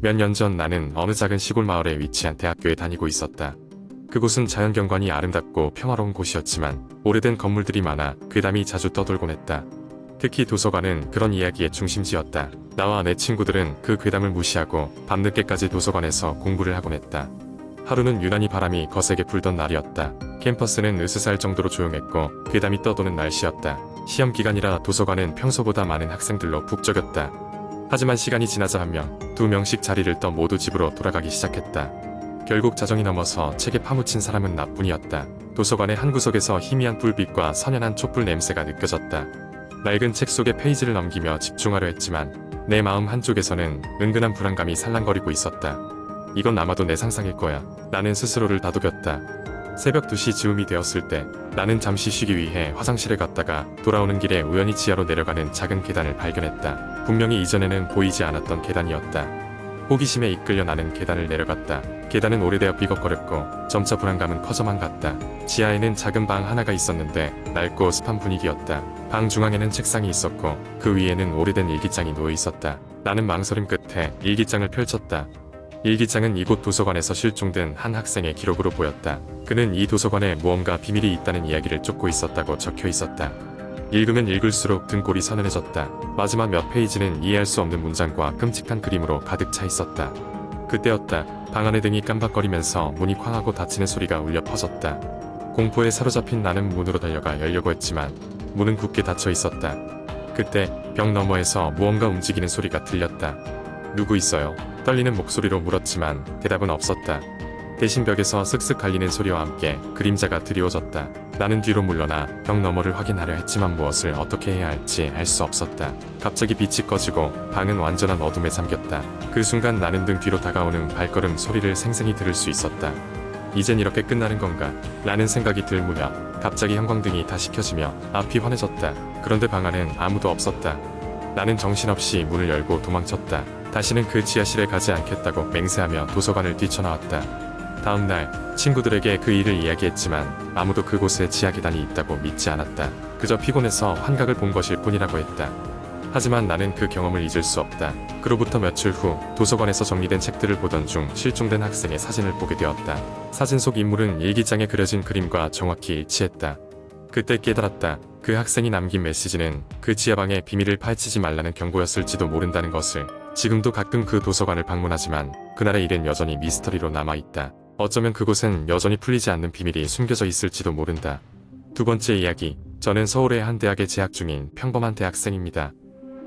몇 년 전 나는 어느 작은 시골 마을에 위치한 대학교에 다니고 있었다. 그곳은 자연경관이 아름답고 평화로운 곳이었지만 오래된 건물들이 많아 괴담이 자주 떠돌곤 했다. 특히 도서관은 그런 이야기의 중심지였다. 나와 내 친구들은 그 괴담을 무시하고 밤늦게까지 도서관에서 공부를 하곤 했다. 하루는 유난히 바람이 거세게 불던 날이었다. 캠퍼스는 으스스할 정도로 조용했고 괴담이 떠도는 날씨였다. 시험 기간이라 도서관은 평소보다 많은 학생들로 북적였다. 하지만 시간이 지나자 한 명, 두 명씩 자리를 떠 모두 집으로 돌아가기 시작했다. 결국 자정이 넘어서 책에 파묻힌 사람은 나뿐이었다. 도서관의 한 구석에서 희미한 불빛과 선연한 촛불 냄새가 느껴졌다. 낡은 책 속의 페이지를 넘기며 집중하려 했지만 내 마음 한쪽에서는 은근한 불안감이 살랑거리고 있었다. 이건 아마도 내 상상일 거야. 나는 스스로를 다독였다. 새벽 2시 즈음이 되었을 때 나는 잠시 쉬기 위해 화장실에 갔다가 돌아오는 길에 우연히 지하로 내려가는 작은 계단을 발견했다. 분명히 이전에는 보이지 않았던 계단이었다. 호기심에 이끌려 나는 계단을 내려갔다. 계단은 오래되어 삐걱거렸고 점차 불안감은 커져만 갔다. 지하에는 작은 방 하나가 있었는데 낡고 습한 분위기였다. 방 중앙에는 책상이 있었고 그 위에는 오래된 일기장이 놓여 있었다. 나는 망설임 끝에 일기장을 펼쳤다. 일기장은 이곳 도서관에서 실종된 한 학생의 기록으로 보였다. 그는 이 도서관에 무언가 비밀이 있다는 이야기를 쫓고 있었다고 적혀 있었다. 읽으면 읽을수록 등골이 서늘해졌다. 마지막 몇 페이지는 이해할 수 없는 문장과 끔찍한 그림으로 가득 차 있었다. 그때였다. 방 안의 등이 깜박거리면서 문이 쾅하고 닫히는 소리가 울려 퍼졌다. 공포에 사로잡힌 나는 문으로 달려가 열려고 했지만 문은 굳게 닫혀 있었다. 그때 벽 너머에서 무언가 움직이는 소리가 들렸다. 누구 있어요? 떨리는 목소리로 물었지만 대답은 없었다. 대신 벽에서 슥슥 갈리는 소리와 함께 그림자가 드리워졌다. 나는 뒤로 물러나 벽 너머를 확인하려 했지만 무엇을 어떻게 해야 할지 알 수 없었다. 갑자기 빛이 꺼지고 방은 완전한 어둠에 잠겼다. 그 순간 나는 등 뒤로 다가오는 발걸음 소리를 생생히 들을 수 있었다. 이젠 이렇게 끝나는 건가? 라는 생각이 들무렵 갑자기 형광등이 다시 켜지며 앞이 환해졌다. 그런데 방 안엔 아무도 없었다. 나는 정신없이 문을 열고 도망쳤다. 다시는 그 지하실에 가지 않겠다고 맹세하며 도서관을 뛰쳐나왔다. 다음 날 친구들에게 그 일을 이야기했지만 아무도 그곳에 지하 계단이 있다고 믿지 않았다. 그저 피곤해서 환각을 본 것일 뿐이라고 했다. 하지만 나는 그 경험을 잊을 수 없다. 그로부터 며칠 후 도서관에서 정리된 책들을 보던 중 실종된 학생의 사진을 보게 되었다. 사진 속 인물은 일기장에 그려진 그림과 정확히 일치했다. 그때 깨달았다. 그 학생이 남긴 메시지는 그 지하방의 비밀을 파헤치지 말라는 경고였을지도 모른다는 것을. 지금도 가끔 그 도서관을 방문하지만 그날의 일은 여전히 미스터리로 남아있다. 어쩌면 그곳엔 여전히 풀리지 않는 비밀이 숨겨져 있을지도 모른다. 두 번째 이야기. 저는 서울의 한 대학에 재학 중인 평범한 대학생입니다.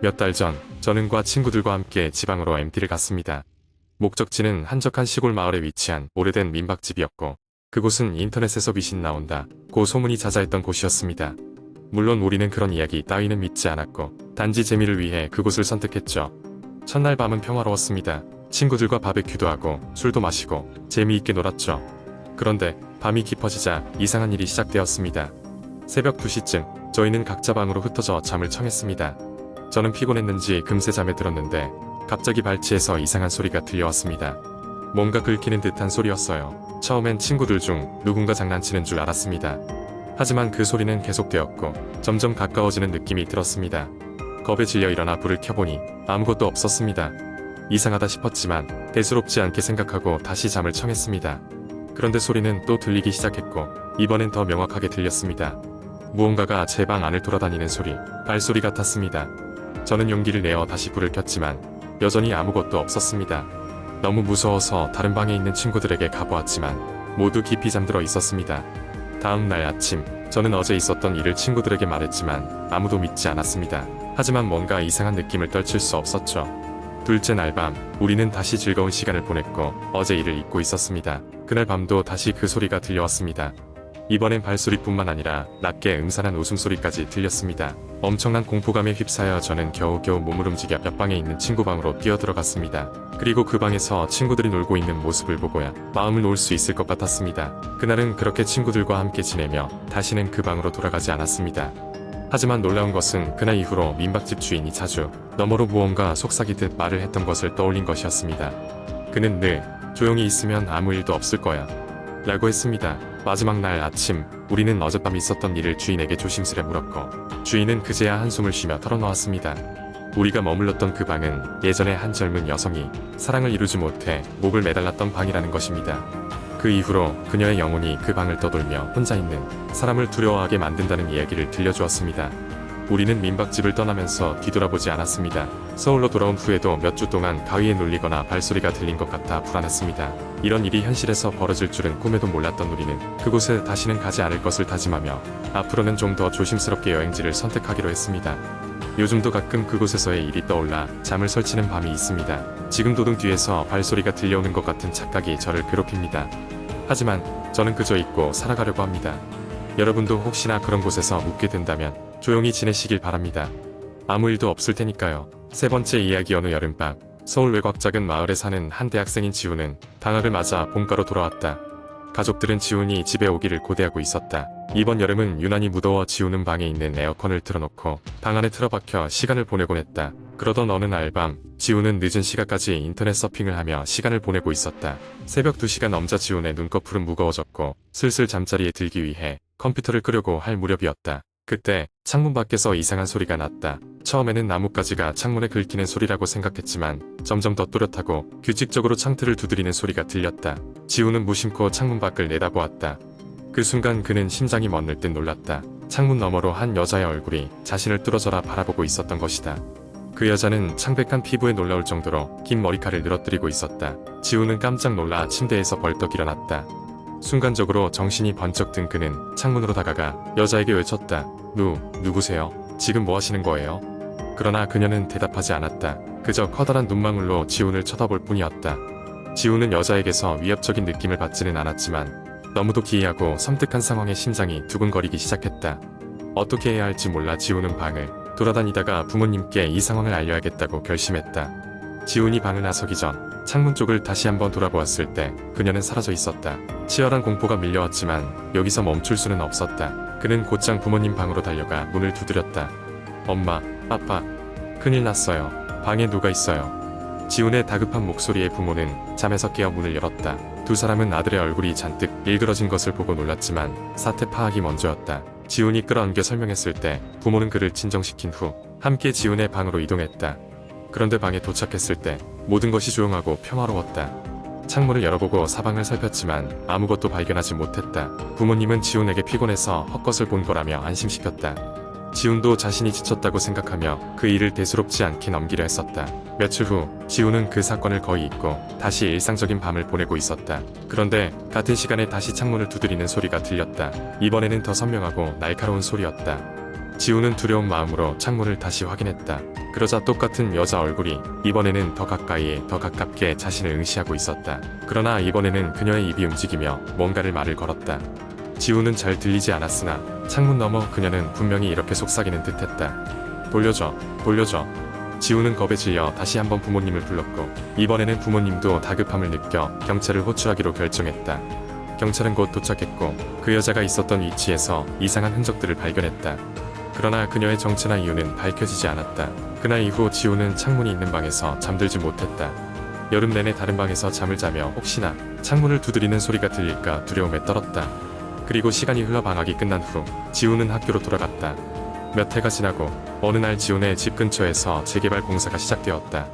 몇 달 전 저는과 친구들과 함께 지방으로 MT를 갔습니다. 목적지는 한적한 시골 마을에 위치한 오래된 민박집이었고 그곳은 인터넷에서 귀신 나온다 고 소문이 자자했던 곳이었습니다. 물론 우리는 그런 이야기 따위는 믿지 않았고 단지 재미를 위해 그곳을 선택했죠. 첫날 밤은 평화로웠습니다. 친구들과 바베큐도 하고 술도 마시고 재미있게 놀았죠. 그런데 밤이 깊어지자 이상한 일이 시작되었습니다. 새벽 2시쯤 저희는 각자 방으로 흩어져 잠을 청했습니다. 저는 피곤했는지 금세 잠에 들었는데 갑자기 발치에서 이상한 소리가 들려왔습니다. 뭔가 긁히는 듯한 소리였어요. 처음엔 친구들 중 누군가 장난치는 줄 알았습니다. 하지만 그 소리는 계속되었고 점점 가까워지는 느낌이 들었습니다. 겁에 질려 일어나 불을 켜보니 아무것도 없었습니다. 이상하다 싶었지만 대수롭지 않게 생각하고 다시 잠을 청했습니다. 그런데 소리는 또 들리기 시작했고 이번엔 더 명확하게 들렸습니다. 무언가가 제 방 안을 돌아다니는 소리, 발소리 같았습니다. 저는 용기를 내어 다시 불을 켰지만 여전히 아무것도 없었습니다. 너무 무서워서 다른 방에 있는 친구들에게 가보았지만 모두 깊이 잠들어 있었습니다. 다음 날 아침 저는 어제 있었던 일을 친구들에게 말했지만 아무도 믿지 않았습니다. 하지만 뭔가 이상한 느낌을 떨칠 수 없었죠. 둘째 날 밤 우리는 다시 즐거운 시간을 보냈고 어제 일을 잊고 있었습니다. 그날 밤도 다시 그 소리가 들려왔습니다. 이번엔 발소리뿐만 아니라 낮게 음산한 웃음소리까지 들렸습니다. 엄청난 공포감에 휩싸여 저는 겨우겨우 몸을 움직여 옆방에 있는 친구 방으로 뛰어들어갔습니다. 그리고 그 방에서 친구들이 놀고 있는 모습을 보고야 마음을 놓을 수 있을 것 같았습니다. 그날은 그렇게 친구들과 함께 지내며 다시는 그 방으로 돌아가지 않았습니다. 하지만 놀라운 것은 그날 이후로 민박집 주인이 자주 너머로 무언가 속삭이듯 말을 했던 것을 떠올린 것이었습니다. 그는 늘 조용히 있으면 아무 일도 없을 거야 라고 했습니다. 마지막 날 아침 우리는 어젯밤 있었던 일을 주인에게 조심스레 물었고 주인은 그제야 한숨을 쉬며 털어놓았습니다. 우리가 머물렀던 그 방은 예전에 한 젊은 여성이 사랑을 이루지 못해 목을 매달랐던 방이라는 것입니다. 그 이후로 그녀의 영혼이 그 방을 떠돌며 혼자 있는 사람을 두려워하게 만든다는 이야기를 들려주었습니다. 우리는 민박집을 떠나면서 뒤돌아보지 않았습니다. 서울로 돌아온 후에도 몇 주 동안 가위에 눌리거나 발소리가 들린 것 같아 불안했습니다. 이런 일이 현실에서 벌어질 줄은 꿈에도 몰랐던 우리는 그곳에 다시는 가지 않을 것을 다짐하며 앞으로는 좀 더 조심스럽게 여행지를 선택하기로 했습니다. 요즘도 가끔 그곳에서의 일이 떠올라 잠을 설치는 밤이 있습니다. 지금도 등 뒤에서 발소리가 들려오는 것 같은 착각이 저를 괴롭힙니다. 하지만 저는 그저 잊고 살아가려고 합니다. 여러분도 혹시나 그런 곳에서 묵게 된다면 조용히 지내시길 바랍니다. 아무 일도 없을 테니까요. 세 번째 이야기. 어느 여름밤 서울 외곽 작은 마을에 사는 한 대학생인 지훈은 방학을 맞아 본가로 돌아왔다. 가족들은 지훈이 집에 오기를 고대하고 있었다. 이번 여름은 유난히 무더워 지훈은 방에 있는 에어컨을 틀어놓고 방 안에 틀어박혀 시간을 보내곤 했다. 그러던 어느 날 밤 지훈은 늦은 시간까지 인터넷 서핑을 하며 시간을 보내고 있었다. 새벽 2시가 넘자 지훈의 눈꺼풀은 무거워졌고 슬슬 잠자리에 들기 위해 컴퓨터를 끄려고 할 무렵이었다. 그때 창문 밖에서 이상한 소리가 났다. 처음에는 나뭇가지가 창문에 긁히는 소리라고 생각했지만 점점 더 또렷하고 규칙적으로 창틀을 두드리는 소리가 들렸다. 지훈은 무심코 창문 밖을 내다보았다. 그 순간 그는 심장이 멎을 듯 놀랐다. 창문 너머로 한 여자의 얼굴이 자신을 뚫어져라 바라보고 있었던 것이다. 그 여자는 창백한 피부에 놀라울 정도로 긴 머리칼을 늘어뜨리고 있었다. 지훈은 깜짝 놀라 침대에서 벌떡 일어났다. 순간적으로 정신이 번쩍 든 그는 창문으로 다가가 여자에게 외쳤다. 누구세요? 지금 뭐 하시는 거예요? 그러나 그녀는 대답하지 않았다. 그저 커다란 눈망울로 지훈을 쳐다볼 뿐이었다. 지훈은 여자에게서 위협적인 느낌을 받지는 않았지만 너무도 기이하고 섬뜩한 상황에 심장이 두근거리기 시작했다. 어떻게 해야 할지 몰라 지훈은 방을 돌아다니다가 부모님께 이 상황을 알려야겠다고 결심했다. 지훈이 방을 나서기 전 창문 쪽을 다시 한번 돌아보았을 때 그녀는 사라져 있었다. 치열한 공포가 밀려왔지만 여기서 멈출 수는 없었다. 그는 곧장 부모님 방으로 달려가 문을 두드렸다. 엄마, 아빠, 큰일 났어요. 방에 누가 있어요. 지훈의 다급한 목소리에 부모는 잠에서 깨어 문을 열었다. 두 사람은 아들의 얼굴이 잔뜩 일그러진 것을 보고 놀랐지만 사태 파악이 먼저였다. 지훈이 끌어안겨 설명했을 때 부모는 그를 진정시킨 후 함께 지훈의 방으로 이동했다. 그런데 방에 도착했을 때 모든 것이 조용하고 평화로웠다. 창문을 열어보고 사방을 살폈지만 아무것도 발견하지 못했다. 부모님은 지훈에게 피곤해서 헛것을 본 거라며 안심시켰다. 지훈도 자신이 지쳤다고 생각하며 그 일을 대수롭지 않게 넘기려 했었다. 며칠 후 지훈은 그 사건을 거의 잊고 다시 일상적인 밤을 보내고 있었다. 그런데 같은 시간에 다시 창문을 두드리는 소리가 들렸다. 이번에는 더 선명하고 날카로운 소리였다. 지훈은 두려운 마음으로 창문을 다시 확인했다. 그러자 똑같은 여자 얼굴이 이번에는 더 가까이에 더 가깝게 자신을 응시하고 있었다. 그러나 이번에는 그녀의 입이 움직이며 뭔가를 말을 걸었다. 지훈은 잘 들리지 않았으나 창문 너머 그녀는 분명히 이렇게 속삭이는 듯했다. 돌려줘, 돌려줘. 지훈은 겁에 질려 다시 한번 부모님을 불렀고 이번에는 부모님도 다급함을 느껴 경찰을 호출하기로 결정했다. 경찰은 곧 도착했고 그 여자가 있었던 위치에서 이상한 흔적들을 발견했다. 그러나 그녀의 정체나 이유는 밝혀지지 않았다. 그날 이후 지훈은 창문이 있는 방에서 잠들지 못했다. 여름 내내 다른 방에서 잠을 자며 혹시나 창문을 두드리는 소리가 들릴까 두려움에 떨었다. 그리고 시간이 흘러 방학이 끝난 후 지훈은 학교로 돌아갔다. 몇 해가 지나고 어느 날 지훈의 집 근처에서 재개발 공사가 시작되었다.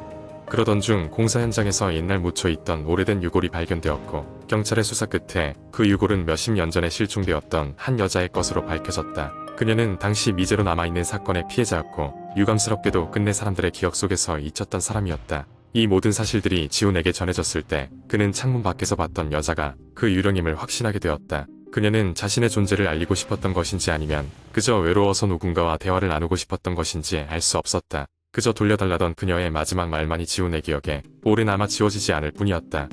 그러던 중 공사 현장에서 옛날 묻혀있던 오래된 유골이 발견되었고 경찰의 수사 끝에 그 유골은 몇십 년 전에 실종되었던 한 여자의 것으로 밝혀졌다. 그녀는 당시 미제로 남아있는 사건의 피해자였고 유감스럽게도 끝내 사람들의 기억 속에서 잊혔던 사람이었다. 이 모든 사실들이 지훈에게 전해졌을 때 그는 창문 밖에서 봤던 여자가 그 유령임을 확신하게 되었다. 그녀는 자신의 존재를 알리고 싶었던 것인지 아니면 그저 외로워서 누군가와 대화를 나누고 싶었던 것인지 알 수 없었다. 그저 돌려달라던 그녀의 마지막 말만이 지훈의 기억에 오래 남아 지워지지 않을 뿐이었다.